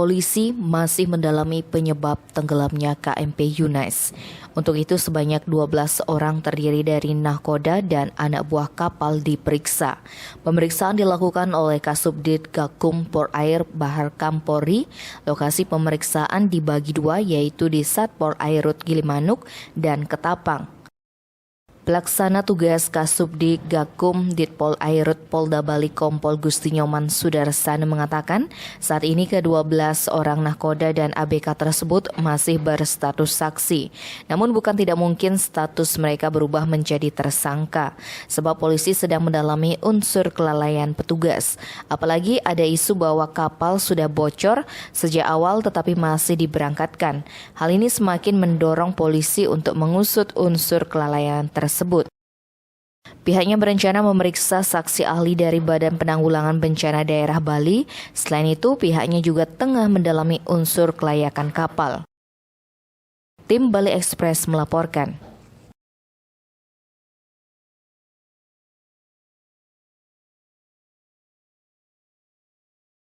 polisi masih mendalami penyebab tenggelamnya KMP Yunais. Untuk itu sebanyak 12 orang terdiri dari nahkoda dan anak buah kapal diperiksa. Pemeriksaan dilakukan oleh Kasubdit Gakum Polair Bahar Kampori. Lokasi pemeriksaan dibagi dua, yaitu di Satpol Airut Gilimanuk dan Ketapang. Pelaksana tugas Kasubdit Gakum Ditpol Airut Polda Bali Kompol Gusti Nyoman Sudarsana mengatakan saat ini ke-12 orang nahkoda dan ABK tersebut masih berstatus saksi. Namun bukan tidak mungkin status mereka berubah menjadi tersangka sebab polisi sedang mendalami unsur kelalaian petugas. Apalagi ada isu bahwa kapal sudah bocor sejak awal tetapi masih diberangkatkan. Hal ini semakin mendorong polisi untuk mengusut unsur kelalaian tersebut. Pihaknya berencana memeriksa saksi ahli dari Badan Penanggulangan Bencana Daerah Bali. Selain itu, pihaknya juga tengah mendalami unsur kelayakan kapal. Tim Bali Express melaporkan.